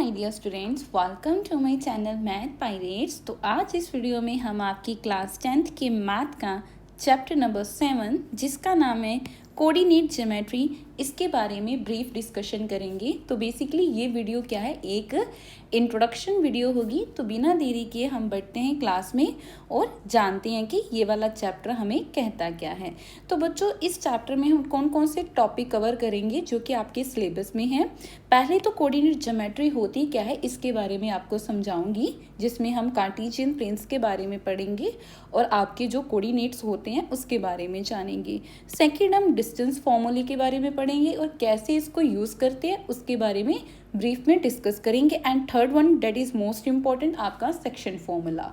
My dear students, welcome to my channel math pirates. तो आज इस वीडियो में हम आपकी क्लास 10th के मैथ का चैप्टर नंबर 7 जिसका नाम है कोऑर्डिनेट ज्योमेट्री, इसके बारे में ब्रीफ डिस्कशन करेंगे। तो बेसिकली ये वीडियो क्या है, एक इंट्रोडक्शन वीडियो होगी। तो बिना देरी किए हम बढ़ते हैं क्लास में और जानते हैं कि ये वाला चैप्टर हमें कहता क्या है। तो बच्चों, इस चैप्टर में हम कौन कौन से टॉपिक कवर करेंगे जो कि आपके सिलेबस में है। पहले तो कोऑर्डिनेट ज्योमेट्री होती क्या है इसके बारे में आपको समझाऊंगी, जिसमें हम कार्टेशियन प्लेन्स के बारे में पढ़ेंगे और आपके जो कोऑर्डिनेट्स होते हैं उसके बारे में जानेंगे। सेकंड, हम डिस्टेंस फॉर्मूले के बारे में पढ़ेंगे और कैसे इसको यूज़ करते हैं उसके बारे में ब्रीफ में डिस्कस करेंगे। And third one, that is most important, आपका सेक्शन फॉर्मूला।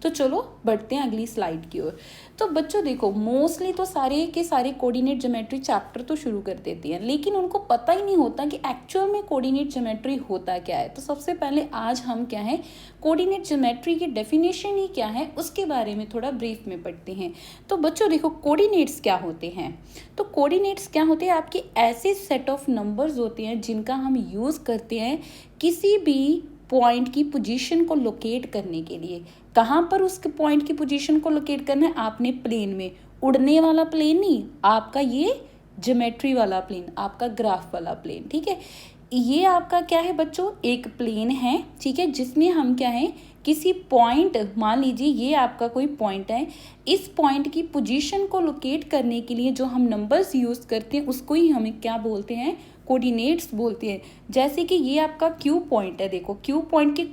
तो चलो बढ़ते हैं अगली स्लाइड की ओर। तो बच्चों देखो, मोस्टली तो सारे के सारे कोऑर्डिनेट ज्योमेट्री चैप्टर तो शुरू कर देते हैं, लेकिन उनको पता ही नहीं होता कि एक्चुअल में कोऑर्डिनेट ज्योमेट्री होता क्या है। तो सबसे पहले आज हम क्या है, कोऑर्डिनेट ज्योमेट्री की डेफिनेशन ही क्या है उसके बारे में थोड़ा ब्रीफ में पढ़ते हैं। तो बच्चों देखो, कोऑर्डिनेट्स क्या होते हैं। तो कोऑर्डिनेट्स क्या होते हैं, आपके ऐसे सेट ऑफ नंबर्स होते हैं जिनका हम यूज़ करते हैं किसी भी पॉइंट की पोजीशन को लोकेट करने के लिए। कहाँ पर उसके पॉइंट की पोजीशन को लोकेट करना है, आपने प्लेन में, उड़ने वाला प्लेन नहीं, आपका ये ज्योमेट्री वाला प्लेन, आपका ग्राफ वाला प्लेन। ठीक है, ये आपका क्या है बच्चों, एक प्लेन है। ठीक है, जिसमें हम क्या है, किसी पॉइंट, मान लीजिए ये आपका कोई पॉइंट है, इस पॉइंट की पोजीशन को लोकेट करने के लिए जो हम नंबर्स यूज़ करते हैं उसको ही हमें क्या बोलते हैं, कोऑर्डिनेट्स बोलते हैं। जैसे कि ये आपका क्यू पॉइंट है, देखो क्यू पॉइंट के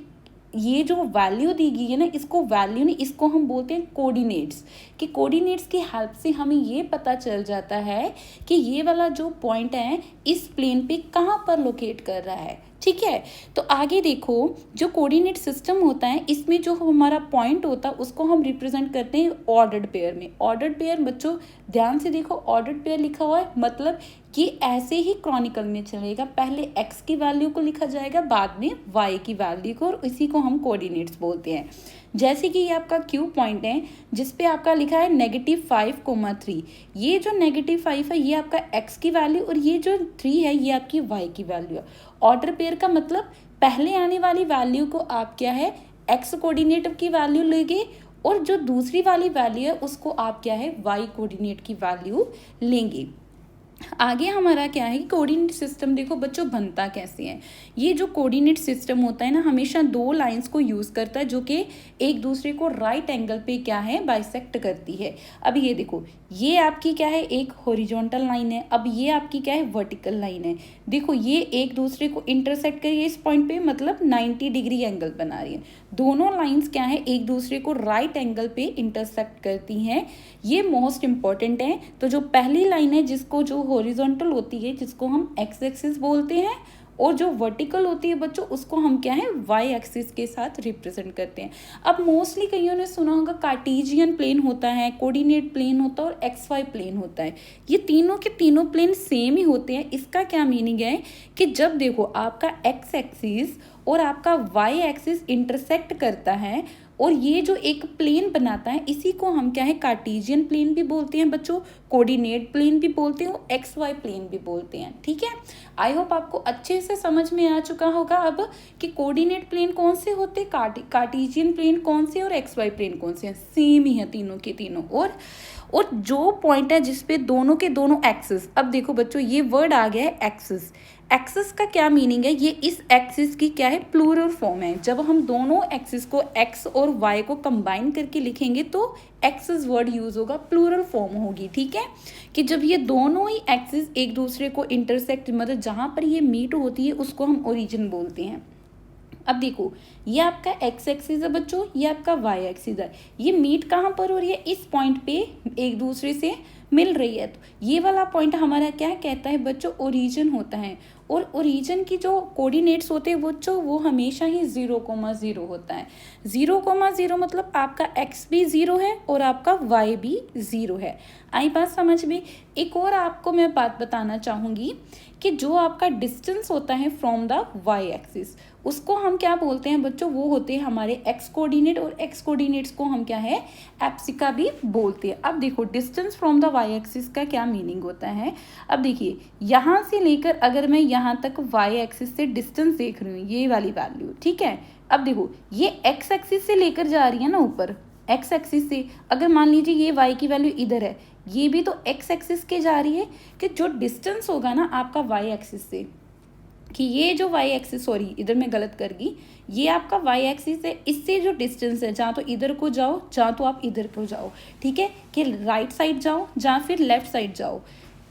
ये जो वैल्यू दी गई है ना, इसको वैल्यू नहीं, इसको हम बोलते हैं कोऑर्डिनेट्स। कि कोऑर्डिनेट्स की हेल्प से हमें ये पता चल जाता है कि ये वाला जो पॉइंट है इस प्लेन पे कहाँ पर लोकेट कर रहा है। ठीक है, तो आगे देखो, जो कोऑर्डिनेट सिस्टम होता है इसमें जो हमारा पॉइंट होता है उसको हम रिप्रेजेंट करते हैं ऑर्डर्ड पेयर में। ऑर्डर्ड पेयर बच्चों ध्यान से देखो, ऑर्डर्ड पेयर लिखा हुआ है, मतलब कि ऐसे ही क्रॉनिकल में चलेगा, पहले x की वैल्यू को लिखा जाएगा, बाद में y की वैल्यू को, और इसी को हम कोऑर्डिनेट्स बोलते हैं। जैसे कि ये आपका क्यू पॉइंट है जिसपे आपका लिखा है -5,3। ये जो -5 है ये आपका x की वैल्यू, और ये जो 3 है ये आपकी y की वैल्यू है। ऑर्डर पेयर का मतलब पहले आने वाली वैल्यू को आप क्या है, x कोऑर्डिनेट की वैल्यू लेंगे, और जो दूसरी वाली वैल्यू है उसको आप क्या है, y कोऑर्डिनेट की वैल्यू लेंगे। आगे हमारा क्या है, कोऑर्डिनेट सिस्टम देखो बच्चों बनता कैसे है। ये जो कोऑर्डिनेट सिस्टम होता है ना, हमेशा दो लाइंस को यूज़ करता है जो कि एक दूसरे को राइट एंगल पे क्या है, बाइसेक्ट करती है। अब ये देखो, ये आपकी क्या है, एक हॉरिजॉन्टल लाइन है, अब ये आपकी क्या है, वर्टिकल लाइन है। देखो ये एक दूसरे को इंटरसेक्ट करिए इस पॉइंट पे, मतलब 90 डिग्री एंगल बना रही है। दोनों लाइंस क्या है, एक दूसरे को राइट एंगल पे इंटरसेक्ट करती हैं, ये मोस्ट इंपॉर्टेंट है। तो जो पहली लाइन है जिसको, जो हॉरिजॉन्टल होती है जिसको हम एक्स एक्सिस बोलते हैं, और जो वर्टिकल होती है बच्चों उसको हम क्या है, वाई एक्सिस के साथ रिप्रेजेंट करते हैं। अब मोस्टली कईयों ने सुना होगा कार्टेशियन प्लेन होता है, कोऑर्डिनेट प्लेन होता है और एक्स वाई प्लेन होता है। ये तीनों के तीनों प्लेन सेम ही होते हैं। इसका क्या मीनिंग है कि जब देखो आपका एक्स एक्सिस और आपका वाई एक्सिस इंटरसेक्ट करता है और ये जो एक प्लेन बनाता है, इसी को हम क्या है, कार्टेशियन प्लेन भी बोलते हैं बच्चों, कोऑर्डिनेट प्लेन भी बोलते हैं, एक्स वाई प्लेन भी बोलते हैं। ठीक है, आई होप आपको अच्छे से समझ में आ चुका होगा अब कि कोऑर्डिनेट प्लेन कौन से होते हैं, कार्टेशियन प्लेन कौन से और एक्स वाई प्लेन कौन से हैं। सेम ही है तीनों के तीनों। और जो पॉइंट है जिसपे दोनों के दोनों एक्सिस, अब देखो बच्चों ये वर्ड आ गया है एक्सिस। एक्सिस का क्या मीनिंग है, ये इस एक्सिस की क्या है, प्लूरल फॉर्म है। जब हम दोनों एक्सिस को एक्स और वाई को कंबाइन करके लिखेंगे तो एक्सिस वर्ड यूज होगा, प्लूरल फॉर्म होगी। ठीक है, कि जब ये दोनों ही एक्सिस एक दूसरे को इंटरसेक्ट, मतलब जहाँ पर ये मीट होती है उसको हम ओरिजिन बोलते हैं। अब देखो ये आपका एक्स एक्सिस है बच्चों, ये आपका वाई एक्सिस है, ये मीट कहाँ पर हो रही है, इस पॉइंट पे एक दूसरे से मिल रही है। तो ये वाला पॉइंट हमारा क्या कहता है बच्चों, ओरिजिन होता है। और ओरिजिन की जो कोऑर्डिनेट्स होते हैं बच्चों वो हमेशा ही 0,0 होता है। 0,0 मतलब आपका x भी 0 है और आपका y भी 0 है। आई बात समझ में। एक और आपको मैं बात बताना चाहूँगी कि जो आपका डिस्टेंस होता है फ्रॉम द y एक्सिस, उसको हम क्या बोलते हैं बच्चों, वो होते हैं हमारे एक्स कोऑर्डिनेट, और एक्स कोऑर्डिनेट्स को हम क्या है, एप्सिका भी बोलते हैं। अब देखो distance from the Y axis का क्या मीनिंग होता है। अब देखिए यहाँ से लेकर अगर मैं यहाँ तक वाई एक्सिस से डिस्टेंस देख रही हूँ, ये वाली वैल्यू, ठीक है। अब देखो ये एक्स एक्सिस से लेकर जा रही है ना ऊपर, एक्स एक्सिस से, अगर मान लीजिए ये वाई की वैल्यू इधर है, ये भी तो एक्स एक्सिस के जा रही है, कि जो डिस्टेंस होगा ना आपका वाई एक्सिस से, कि ये जो वाई एक्सिस, सॉरी इधर मैं गलत कर गई, ये आपका वाई एक्सिस है, इससे जो डिस्टेंस है, जहाँ तो इधर को जाओ, जहाँ तो आप इधर को जाओ, ठीक है, कि राइट साइड जाओ जहाँ फिर लेफ्ट साइड जाओ,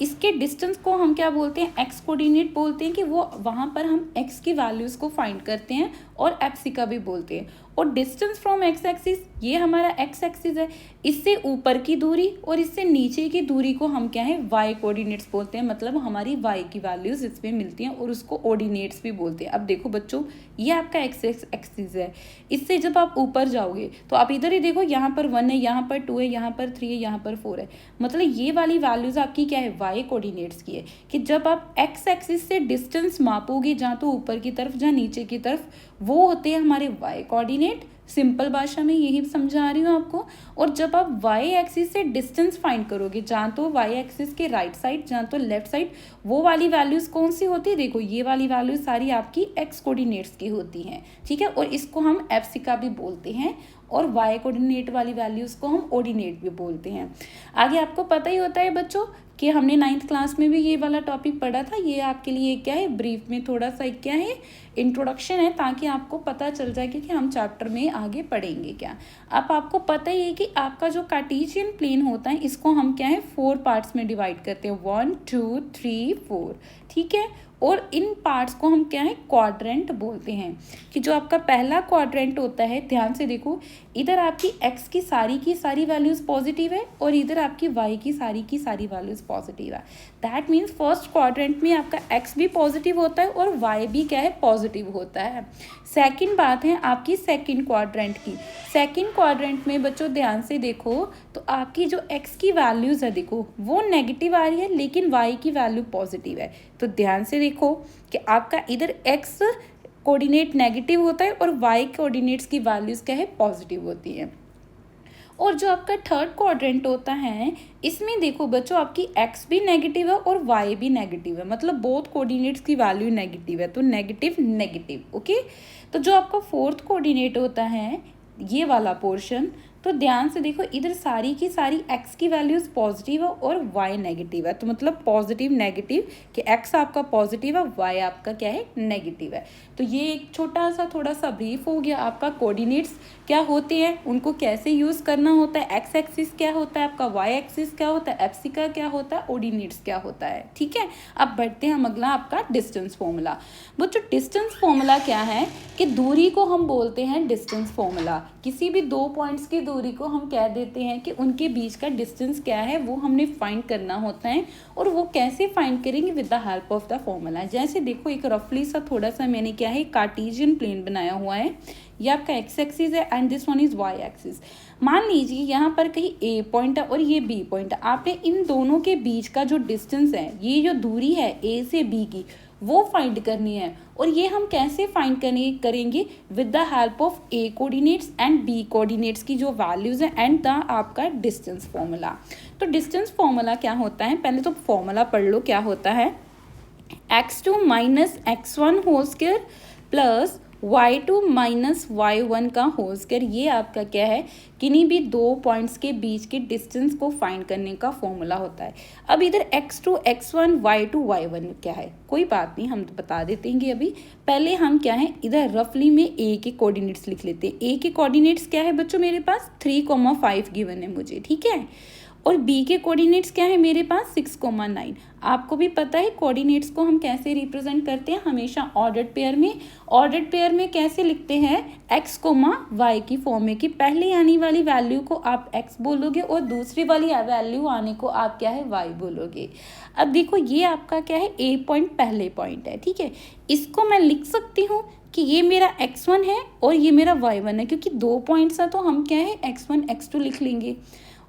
इसके डिस्टेंस को हम क्या बोलते हैं, एक्स कोऑर्डिनेट बोलते हैं, कि वो वहाँ पर हम एक्स की वैल्यूज़ को फाइंड करते हैं, और एप्सिका भी बोलते हैं। और डिस्टेंस फ्रॉम एक्स एक्सिस, ये हमारा एक्स एक्सिस है, इससे ऊपर की दूरी और इससे नीचे की दूरी को हम क्या है, वाई कोऑर्डिनेट्स बोलते हैं, मतलब हमारी वाई की वैल्यूज़ इसमें मिलती हैं, और उसको ऑर्डिनेट्स भी बोलते हैं। अब देखो बच्चों, ये आपका एक्स एक्सिस है, इससे जब आप ऊपर जाओगे तो आप इधर ही देखो, यहाँ पर 1 है, यहाँ पर 2 है, यहाँ पर 3 है, यहाँ पर 4 है, मतलब ये वाली वैल्यूज़ आपकी क्या है, वाई कोऑर्डिनेट्स की है। कि जब आप एक्स एक्सिस से डिस्टेंस मापोगे, जहाँ तो ऊपर की तरफ जहाँ नीचे की तरफ, वो होते हैं हमारे वाई कोऑर्डिनेट, सिंपल भाषा में यही समझा रही हूँ आपको। और जब आप वाई एक्सिस से डिस्टेंस फाइंड करोगे, जहाँ तो वाई एक्सिस के राइट साइड, जहाँ तो लेफ्ट साइड, वो वाली वैल्यूज़ कौन सी होती है, देखो ये वाली वैल्यूज सारी आपकी एक्स कोऑर्डिनेट्स की होती हैं, ठीक है। और इसको हम एप्सिका भी बोलते हैं, और वाई कोऑर्डिनेट वाली वैल्यूज़ को हम ऑर्डिनेट भी बोलते हैं। आगे आपको पता ही होता है बच्चों कि हमने 9th क्लास में भी ये वाला टॉपिक पढ़ा था। ये आपके लिए क्या है, ब्रीफ में थोड़ा सा क्या है, इंट्रोडक्शन है, ताकि आपको पता चल जाए कि हम चैप्टर में आगे पढ़ेंगे क्या। अब आपको पता ही है कि आपका जो कार्टेशियन प्लेन होता है, इसको हम क्या है 4 पार्ट्स में डिवाइड करते हैं, 1 2 3 4, ठीक है। और इन पार्ट्स को हम क्या है, क्वाड्रेंट बोलते हैं। कि जो आपका पहला क्वाड्रेंट होता है, ध्यान से देखो, इधर आपकी एक्स की सारी वैल्यूज़ पॉजिटिव है, और इधर आपकी वाई की सारी वैल्यूज़ पॉजिटिव है। दैट मीन्स फर्स्ट क्वाड्रेंट में आपका एक्स भी पॉजिटिव होता है और वाई भी क्या है, पॉजिटिव होता है। सेकंड बात है आपकी सेकंड क्वाड्रेंट की। सेकंड क्वाड्रेंट में बच्चों ध्यान से देखो, तो आपकी जो एक्स की वैल्यूज़ है, देखो वो नेगेटिव आ रही है, लेकिन वाई की वैल्यू पॉजिटिव है। तो ध्यान से देखो कि आपका इधर एक्स कोऑर्डिनेट नेगेटिव होता है, और वाई कोऑर्डिनेट्स की वैल्यूज़ क्या है, पॉजिटिव होती है। और जो आपका थर्ड क्वाड्रेंट होता है, इसमें देखो बच्चों, आपकी एक्स भी नेगेटिव है और वाई भी नेगेटिव है, मतलब बोथ कोऑर्डिनेट्स की वैल्यू नेगेटिव है, तो नेगेटिव नेगेटिव, ओके। तो जो आपका फोर्थ कोऑर्डिनेट होता है, ये वाला पोर्शन, तो ध्यान से देखो, इधर सारी की सारी एक्स की वैल्यूज़ पॉजिटिव है और वाई नेगेटिव है, तो मतलब पॉजिटिव नेगेटिव, कि एक्स आपका पॉजिटिव है, वाई आपका क्या है, नेगेटिव है। तो ये एक छोटा सा थोड़ा सा ब्रीफ हो गया आपका, कोऑर्डिनेट्स क्या होते हैं, उनको कैसे यूज़ करना होता है, एक्स एक्सिस क्या होता है आपका, वाई एक्सिस क्या होता है, एप्सिका क्या होता है, ऑर्डिनेट्स क्या होता है, ठीक है। अब बढ़ते हैं हम अगला आपका डिस्टेंस फॉर्मूला। बच्चों डिस्टेंस फॉर्मूला क्या है, कि दूरी को हम बोलते हैं डिस्टेंस फॉर्मूला। किसी भी 2 पॉइंट्स की दूरी को हम कह देते हैं कि उनके बीच का डिस्टेंस क्या है, वो हमने फाइंड करना होता है। और वो कैसे फाइंड करेंगे, with the help of the formula. जैसे देखो, एक रफली सा थोड़ा सा मैंने क्या है, कार्टेशियन प्लेन बनाया हुआ है, ये आपका एक्स एक्सिस है and this one is Y axis. मान लीजिए यहाँ पर कहीं ए पॉइंट है और ये बी पॉइंट है, आपने इन दोनों के बीच का जो डिस्टेंस है, ये जो दूरी है ए से बी की, वो फाइंड करनी है। और ये हम कैसे फाइंड करेंगे, with the help of A coordinates and B coordinates की जो वैल्यूज़ है, एंड द आपका डिस्टेंस फॉर्मूला। तो डिस्टेंस फॉर्मूला क्या होता है, पहले तो फॉर्मूला पढ़ लो क्या होता है। x2 minus x1 whole square plus y2 minus y1 का होल स्क्वायर, ये आपका क्या है, किन्हीं भी 2 पॉइंट्स के बीच के डिस्टेंस को फाइंड करने का फॉर्मूला होता है। अब इधर x2 x1 y2 y1 क्या है, कोई बात नहीं, हम तो बता देते हैं अभी। पहले हम क्या है, इधर रफली में a के कोऑर्डिनेट्स लिख लेते हैं। a के कोऑर्डिनेट्स क्या है बच्चों, मेरे पास 3,5 गिवन है मुझे, ठीक है। और b के कोऑर्डिनेट्स क्या है मेरे पास, 6,9। आपको भी पता है कोऑर्डिनेट्स को हम कैसे रिप्रेजेंट करते हैं, हमेशा ऑर्डर्ड पेयर में। ऑर्डर्ड पेयर में कैसे लिखते हैं, x, y की फॉर्म में, कि पहले आने वाली वैल्यू को आप x बोलोगे और दूसरी वाली वैल्यू आने को आप क्या है, y बोलोगे। अब देखो, ये आपका क्या है, a पॉइंट पहले पॉइंट है, ठीक है। इसको मैं लिख सकती हूँ कि ये मेरा x1 है और ये मेरा y1 है, क्योंकि 2 पॉइंट्स है, तो हम क्या है, x1 x2 लिख लेंगे।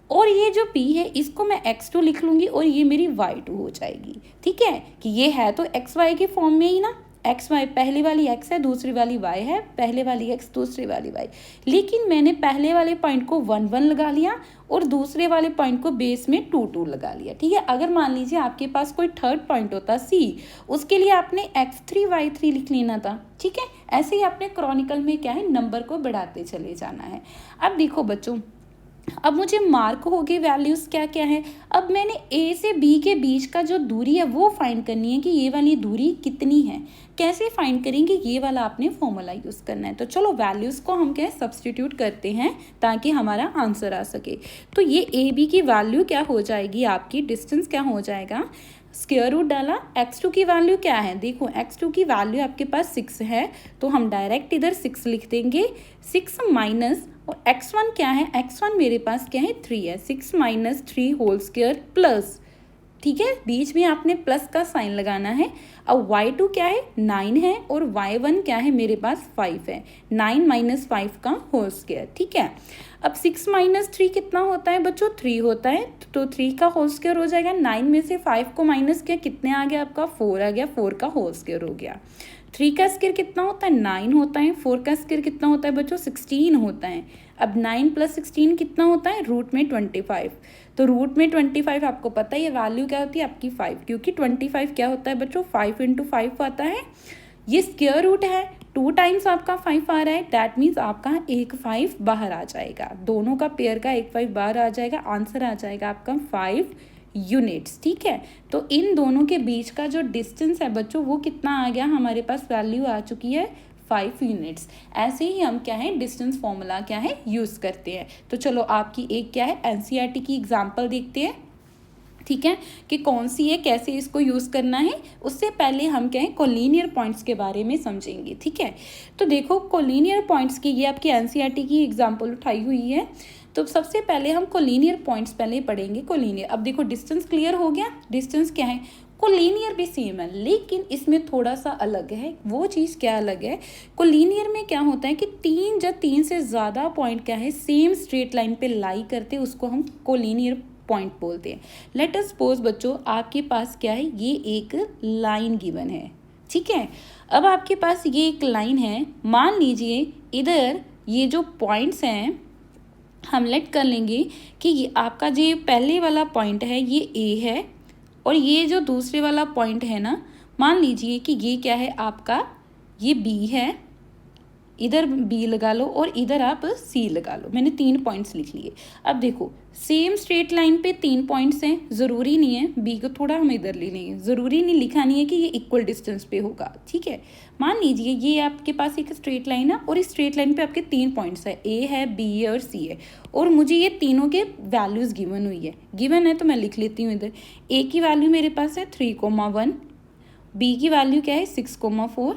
और ये जो p है, इसको मैं x2 लिख लूँगी और ये मेरी y2 हो जाएगी, ठीक है। कि ये है तो xy की फॉर्म में ही ना, एक्स वाई, पहली वाली एक्स है दूसरी वाली वाई है, पहले वाली एक्स दूसरी वाली वाई, लेकिन मैंने पहले वाले पॉइंट को 1 1 लगा लिया और दूसरे वाले पॉइंट को बेस में 2 2 लगा लिया। ठीक है, अगर मान लीजिए आपके पास कोई थर्ड पॉइंट होता सी, उसके लिए आपने x3 y3 लिख लेना था। ठीक है, ऐसे ही आपने क्रॉनिकल में क्या है नंबर को बढ़ाते चले जाना है। अब देखो बच्चों, अब मुझे मार्क हो गए वैल्यूज़ क्या क्या है। अब मैंने ए से बी के बीच का जो दूरी है वो फाइंड करनी है कि ये वाली दूरी कितनी है। कैसे फाइंड करेंगे, ये वाला आपने फॉर्मूला यूज़ करना है। तो चलो वैल्यूज़ को हम क्या सब्सटीट्यूट करते हैं ताकि हमारा आंसर आ सके। तो ये ए बी की वैल्यू क्या हो जाएगी, आपकी डिस्टेंस क्या हो जाएगा, स्क्वायर रूट डाला, x2 की वैल्यू क्या है, देखो x2 की वैल्यू आपके पास 6 है, तो हम डायरेक्ट इधर 6 लिख देंगे। 6 माइनस, और x1 क्या है, x1 मेरे पास क्या है 3 है, 6 माइनस 3 होल स्क्वायर प्लस, ठीक है, बीच में आपने प्लस का साइन लगाना है। अब y2 क्या है 9 है, और y1 क्या है मेरे पास 5 है, 9 माइनस 5 का होल स्क्वायर। ठीक है, अब 6 माइनस 3 कितना होता है बच्चों, 3 होता है, तो 3 का होल स्क्वायर हो जाएगा। 9 में से 5 को माइनस किया, कितने आ गया आपका 4 आ गया, 4 का होल स्क्वायर हो गया। 3 का स्क्वायर कितना होता है 9 होता है, 4 का स्क्वायर कितना होता है बच्चों 16 होता है। अब 9 प्लस 16 कितना होता है, रूट में 25, तो रूट में 25 आपको पता है ये वैल्यू क्या होती है आपकी 5, क्योंकि 25 क्या होता है बच्चों 5 × 5 आता है, ये स्क्वायर रूट है, 2 टाइम्स आपका 5 आ रहा है, दैट मीन्स आपका एक 5 बाहर आ जाएगा, दोनों का पेयर का एक 5 बाहर आ जाएगा, आंसर आ जाएगा आपका 5 यूनिट्स। ठीक है, तो इन दोनों के बीच का जो डिस्टेंस है बच्चों वो कितना आ गया, हमारे पास वैल्यू आ चुकी है 5 यूनिट्स। ऐसे ही हम क्या है डिस्टेंस फॉर्मूला क्या है यूज़ करते हैं। तो चलो आपकी एक क्या है एनसीईआरटी की एग्जांपल देखते हैं, ठीक है, कि कौन सी है, कैसे इसको यूज़ करना है। उससे पहले हम क्या है कोलिनियर पॉइंट्स के बारे में समझेंगे। ठीक है, तो देखो कोलिनियर पॉइंट्स की ये आपकी एनसीईआरटी की एग्जांपल उठाई हुई है। तो सबसे पहले हम कोलिनियर पॉइंट्स पहले पढ़ेंगे। कोलिनियर, अब देखो डिस्टेंस क्लियर हो गया, डिस्टेंस क्या है, कोलिनियर भी सेम है लेकिन इसमें थोड़ा सा अलग है। वो चीज़ क्या अलग है, कोलिनियर में क्या होता है कि 3 से ज़्यादा पॉइंट क्या है सेम स्ट्रेट लाइन पे लाई करते हैं, उसको हम कोलिनियर पॉइंट बोलते हैं। लेट अस सपोज बच्चों आपके पास क्या है, ये एक लाइन गिवन है। ठीक है, अब आपके पास ये एक लाइन है, मान लीजिए इधर ये जो पॉइंट्स हैं हम लेट कर लेंगे कि ये आपका जो पहले वाला पॉइंट है ये ए है, और ये जो दूसरे वाला पॉइंट है ना, मान लीजिए कि ये क्या है आपका, ये बी है, इधर बी लगा लो और इधर आप सी लगा लो। मैंने 3 पॉइंट्स लिख लिए। अब देखो सेम स्ट्रेट लाइन पे 3 पॉइंट्स हैं, ज़रूरी नहीं है बी को थोड़ा हम इधर ले लेंगे, ज़रूरी नहीं लिखा नहीं है कि ये इक्वल डिस्टेंस पे होगा। ठीक है, मान लीजिए ये आपके पास एक स्ट्रेट लाइन है और इस स्ट्रेट लाइन पे आपके 3 पॉइंट्स है, ए है, बी है और सी है, और मुझे ये तीनों के वैल्यूज़ गिवन हुई है। गिवन है तो मैं लिख लेती हूँ इधर, ए की वैल्यू मेरे पास है 3,1, बी की वैल्यू क्या है 6,4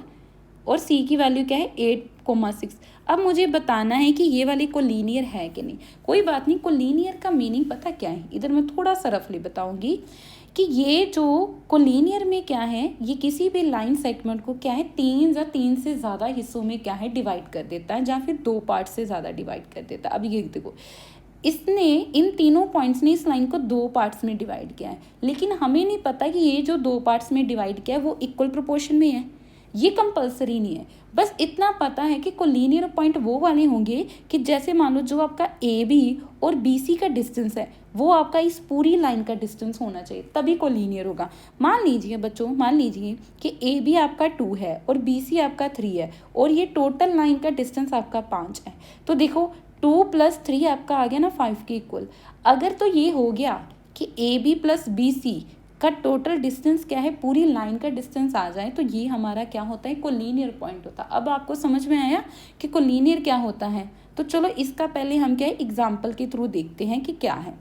और सी की वैल्यू क्या है 8,6। अब मुझे बताना है कि ये वाली कोलिनियर है कि नहीं। कोई बात नहीं, कोलिनियर का मीनिंग पता क्या है, इधर मैं थोड़ा सा रफली बताऊंगी कि ये जो कोलिनियर में क्या है, ये किसी भी लाइन सेगमेंट को क्या है 3 से ज़्यादा हिस्सों में क्या है डिवाइड कर देता है, या फिर 2 पार्ट से ज़्यादा डिवाइड कर देता है। अब ये देखो इसने इन तीनों पॉइंट्स ने इस लाइन को 2 पार्ट्स में डिवाइड किया है, लेकिन हमें नहीं पता कि ये जो 2 पार्ट्स में डिवाइड किया है वो इक्वल प्रोपोर्शन में है, ये कंपलसरी नहीं है। बस इतना पता है कि कोलिनियर पॉइंट वो वाले होंगे कि जैसे मान लो जो आपका ए बी और बी सी का डिस्टेंस है वो आपका इस पूरी लाइन का डिस्टेंस होना चाहिए, तभी कोलिनियर होगा। मान लीजिए बच्चों, मान लीजिए कि ए बी आपका 2 है और बी सी आपका 3 है, और ये टोटल लाइन का डिस्टेंस आपका 5 है। तो देखो 2 + 3 आपका आ गया ना 5 के इक्वल। अगर तो ये हो गया कि ए बी + बी सी का टोटल डिस्टेंस क्या है, पूरी लाइन का डिस्टेंस आ जाए, तो ये हमारा क्या होता है कोलिनियर पॉइंट होता है। अब आपको समझ में आया कि कोलिनियर क्या होता है। तो चलो इसका पहले हम क्या है एग्जाम्पल के थ्रू देखते हैं कि क्या है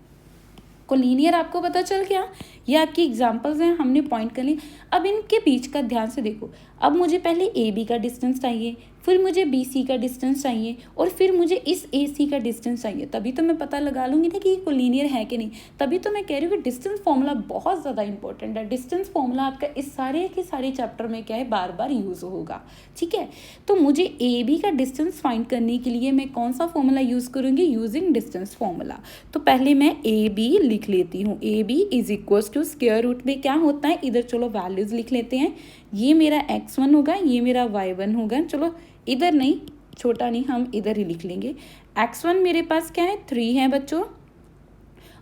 कोलिनियर। आपको पता चल गया, ये आपकी एग्जांपल्स हैं, हमने पॉइंट कर ली। अब इनके बीच का ध्यान से देखो, अब मुझे पहले ए बी का डिस्टेंस चाहिए, फिर मुझे बी सी का डिस्टेंस चाहिए, और फिर मुझे इस ए सी का डिस्टेंस चाहिए, तभी तो मैं पता लगा लूँगी ना कि ये कोलिनियर है कि नहीं। तभी तो मैं कह रही हूँ कि डिस्टेंस फॉर्मूला बहुत ज़्यादा इंपॉर्टेंट है। डिस्टेंस फॉर्मूला आपका इस सारे के सारे चैप्टर में क्या है बार बार यूज़ होगा। ठीक है, तो मुझे ए बी का डिस्टेंस फाइंड करने के लिए मैं कौन सा फॉर्मूला यूज़ करूँगी, यूजिंग डिस्टेंस फॉर्मूला। तो पहले मैं ए बी लिख लेती हूँ। A B is equals to square root में क्या होता है, इधर चलो वैल्यूज़ लिख लेते हैं। ये मेरा x1 होगा, ये मेरा y1 होगा। चलो इधर नहीं, छोटा नहीं, हम इधर ही लिख लेंगे। x1 मेरे पास क्या है 3 है बच्चों,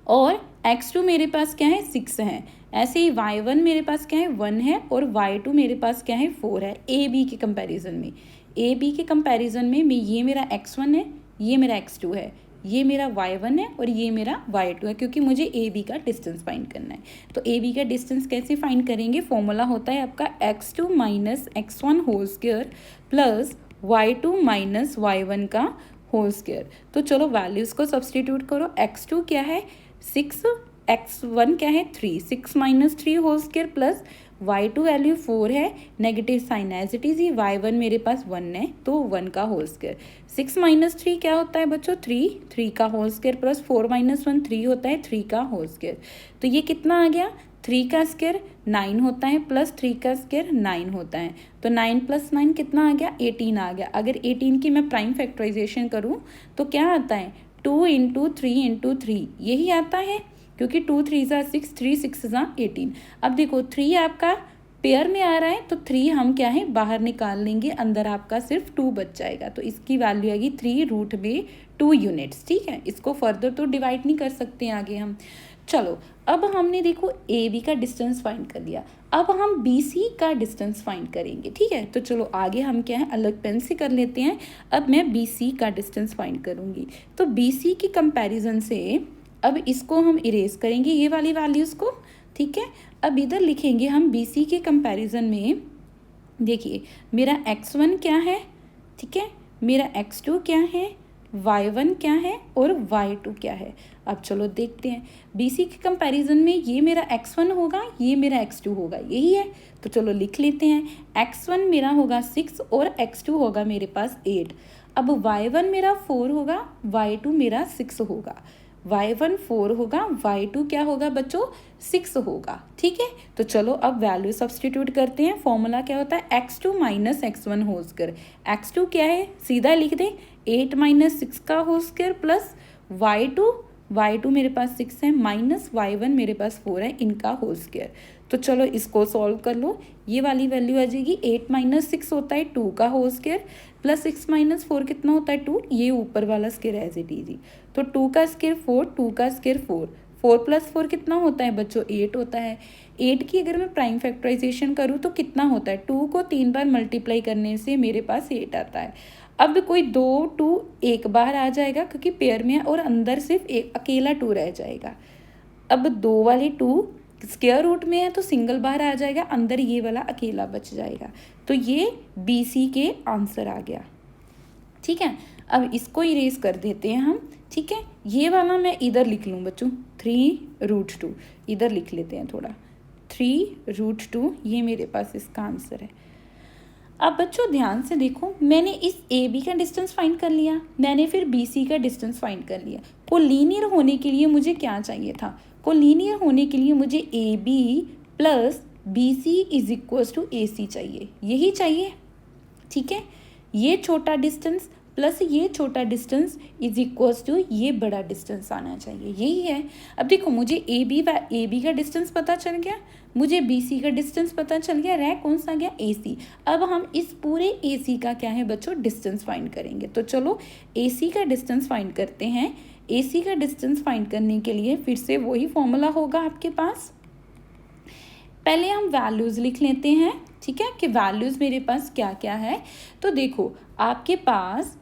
और x2 मेरे पास क्या है 6 है। ऐसे ही y1 मेरे पास क्या है 1 है, और y2 मेरे पास क्या है 4 है। ए बी के कंपैरिजन में, ए बी के कंपैरिजन में ये मेरा x1 है, ये मेरा x2 है, ये मेरा y1 है और ये मेरा y2 है, क्योंकि मुझे ए बी का डिस्टेंस फाइंड करना है। तो ए बी का डिस्टेंस कैसे फाइंड करेंगे? फॉर्मूला होता है आपका x2 minus x1 whole square plus y2 minus y1 का होल स्क्वायर। तो चलो वैल्यूज़ को सब्सटीट्यूट करो। x2 क्या है 6, x1 क्या है 3, 6 minus 3 whole square plus y2 value 4 है, negative sign as it is ही, y1 मेरे पास 1 है तो 1 का होल स्क्वायर। 6 माइनस 3 क्या होता है बच्चों 3, 3 का होल स्क्वायर प्लस 4 माइनस 1 3 होता है, 3 का होल स्क्वायर। तो ये कितना आ गया 3 का स्क्वायर 9 होता है, प्लस 3 का स्क्वायर 9 होता है। तो 9 प्लस 9 कितना आ गया 18 आ गया। अगर 18 की मैं प्राइम फैक्टराइजेशन करूँ तो क्या आता है 2 इंटू 3 इंटू 3, यही आता है, क्योंकि 2 3 ज़ा 6, 3 6 ज़ा 18। अब देखो 3 आपका पेयर में आ रहा है तो 3 हम क्या है बाहर निकाल लेंगे, अंदर आपका सिर्फ 2 बच जाएगा। तो इसकी वैल्यू आएगी 3 रूट में 2 यूनिट्स। ठीक है, इसको फर्दर तो डिवाइड नहीं कर सकते आगे हम। चलो अब हमने देखो ए बी का डिस्टेंस फाइंड कर लिया, अब हम बी सी का डिस्टेंस फाइंड करेंगे। ठीक है, तो चलो आगे हम क्या है अलग पेन से कर लेते हैं। अब मैं बी सी का डिस्टेंस फाइंड करूँगी। तो बी सी की कंपैरिजन से अब इसको हम इरेज करेंगे ये वाली वैल्यूज़ को। ठीक है, अब इधर लिखेंगे हम बी सी के कंपैरिजन में। देखिए मेरा x1 क्या है, ठीक है, मेरा x2 क्या है, y1 क्या है और y2 क्या है। अब चलो देखते हैं बी सी के कंपैरिजन में, ये मेरा x1 होगा, ये मेरा x2 होगा, यही है। तो चलो लिख लेते हैं, x1 मेरा होगा 6 और x2 होगा मेरे पास 8। अब y1 मेरा 4 होगा, y2 मेरा 6 होगा। y1 4 होगा, y2 क्या होगा बच्चों 6 होगा। ठीक है, तो चलो अब वैल्यू सब्सटीट्यूट करते हैं। फॉर्मूला क्या होता है x2 minus x1 whole square. x2 क्या है सीधा लिख दें 8 माइनस 6 का होल स्क्वायर प्लस y2 मेरे पास 6 है माइनस y1 मेरे पास 4 है, इनका होल स्क्वायर। तो चलो इसको सॉल्व कर लो। ये वाली वैल्यू आ जाएगी 8 माइनस 6 होता है 2 का होल स्क्वायर प्लस 6 माइनस 4 कितना होता है 2, ये ऊपर वाला स्क्वायर एज इट इज। तो 2 का स्क्वायर 4, 2 का स्क्वायर 4, 4 प्लस 4 कितना होता है बच्चों 8 होता है। 8 की अगर मैं प्राइम फैक्टराइजेशन करूँ तो कितना होता है 2 को 3 बार मल्टीप्लाई करने से मेरे पास 8 आता है। अब कोई 2 2 एक बार आ जाएगा क्योंकि पेयर में है, और अंदर सिर्फ एक अकेला 2 रह जाएगा। अब 2 वाले 2 स्क्वायर रूट में है तो सिंगल बाहर आ जाएगा, अंदर ये वाला अकेला बच जाएगा। तो ये बी सी के आंसर आ गया। ठीक है, अब इसको इरेज कर देते हैं हम। ठीक है, ये वाला मैं इधर लिख लूँ बच्चों 3√2, इधर लिख लेते हैं थोड़ा 3√2, ये मेरे पास इसका आंसर है। अब बच्चों ध्यान से देखो, मैंने इस ए बी का डिस्टेंस फाइंड कर लिया, मैंने फिर बी सी का डिस्टेंस फाइंड कर लिया। कोलिनियर होने के लिए मुझे क्या चाहिए था, कोलिनियर होने के लिए मुझे A B plus B C is equals to A C चाहिए, यही चाहिए। ठीक है, ये छोटा डिस्टेंस प्लस ये छोटा डिस्टेंस इज इक्वल्स टू ये बड़ा डिस्टेंस आना चाहिए, यही है। अब देखो मुझे ए बी का डिस्टेंस पता चल गया, मुझे बी सी का डिस्टेंस पता चल गया, रह कौन सा गया ए सी। अब हम इस पूरे ए सी का क्या है बच्चों डिस्टेंस फाइंड करेंगे। तो चलो ए सी का डिस्टेंस फाइंड करते हैं। ए सी का डिस्टेंस फाइंड करने के लिए फिर से वही फॉर्मूला होगा आपके पास। पहले हम वैल्यूज़ लिख लेते हैं। ठीक है, कि वैल्यूज़ मेरे पास क्या क्या है। तो देखो आपके पास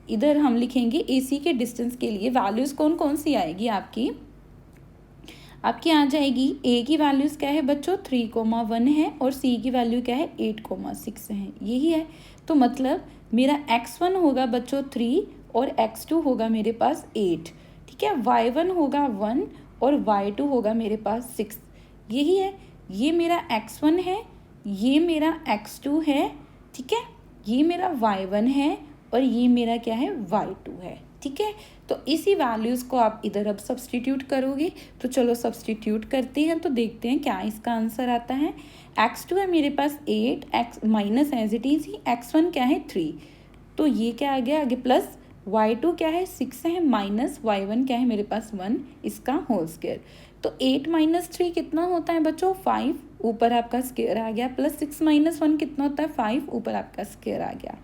इधर हम लिखेंगे ए सी के डिस्टेंस के लिए वैल्यूज़ कौन कौन सी आएगी आपकी आ जाएगी। ए की वैल्यूज़ क्या है बच्चों 3,1 है और सी की वैल्यू क्या है 8,6 है, यही है। तो मतलब मेरा x1 होगा बच्चों 3 और x2 होगा मेरे पास 8। ठीक है, y1 होगा 1 और y2 होगा मेरे पास 6, यही है। ये मेरा x1 है, ये मेरा x2 है, ठीक है, ये मेरा y1 है और ये मेरा क्या है y2 है। ठीक है, तो इसी वैल्यूज़ को आप इधर अब सब्सटीट्यूट करोगे। तो चलो सब्सटीट्यूट करते हैं, तो देखते हैं क्या इसका आंसर आता है। x2 है मेरे पास 8, x minus as it is ही x1 क्या है 3, तो ये क्या आ गया आगे प्लस y2 क्या है 6 है माइनस y1 क्या है मेरे पास 1, इसका होल स्क्वायर। तो 8 माइनस 3 कितना होता है बच्चों 5, ऊपर आपका स्क्वायर आ गया, प्लस 6 माइनस 1 कितना होता है 5, ऊपर आपका स्क्वायर आ गया।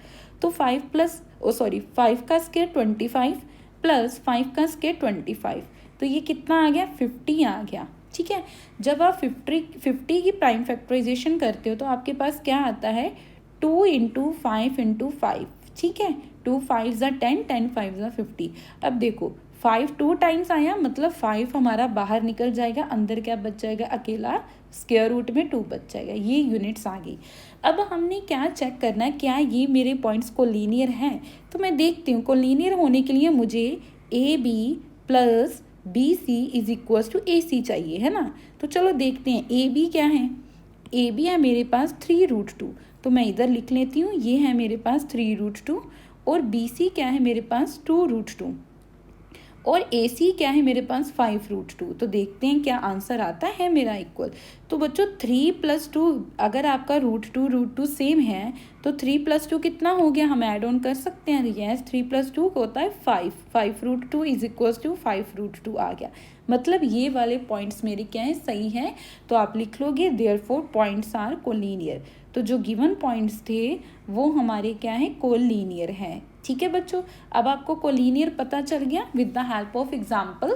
तो 5 का स्क्वायर 25 प्लस 5 का स्क्वायर 25, तो ये कितना आ गया 50 आ गया। ठीक है, जब आप 50 की प्राइम फैक्टराइजेशन करते हो तो आपके पास क्या आता है 2 इंटू 5 इंटू 5। ठीक है, 2 5 ज़ा 10, 10 5 ज़ा 50। अब देखो 5 2 टाइम्स आया, मतलब 5 हमारा बाहर निकल जाएगा, अंदर क्या बच जाएगा अकेला स्क्वायर रूट में 2 बच जाएगा। ये यूनिट्स आ गई। अब हमने क्या चेक करना है, क्या ये मेरे पॉइंट्स कोलिनियर हैं। तो मैं देखती हूँ कोलिनियर होने के लिए मुझे A B plus B C is equals to A C चाहिए, है ना। तो चलो देखते हैं ए बी क्या है। ए बी है मेरे पास 3√2, तो मैं इधर लिख लेती हूँ, ये है मेरे पास 3√2, और बी सी क्या है मेरे पास 2√2, और ए सी क्या है मेरे पास 5√2। तो देखते हैं क्या आंसर आता है मेरा इक्वल। तो बच्चों 3 + 2, अगर आपका √2 सेम है तो 3 + 2 कितना हो गया, हम ऐड ऑन कर सकते हैं। यस, 3 + 2 होता है 5, 5√2 इज इक्वल्स टू 5√2 आ गया। मतलब ये वाले पॉइंट्स मेरे क्या है सही है। तो आप लिख लोगे देयरफॉर पॉइंट्स आर कोलिनियर। तो जो गिवन पॉइंट्स थे वो हमारे क्या है कोलिनियर है। ठीक है बच्चों, अब आपको कोलिनियर पता चल गया with the help of example.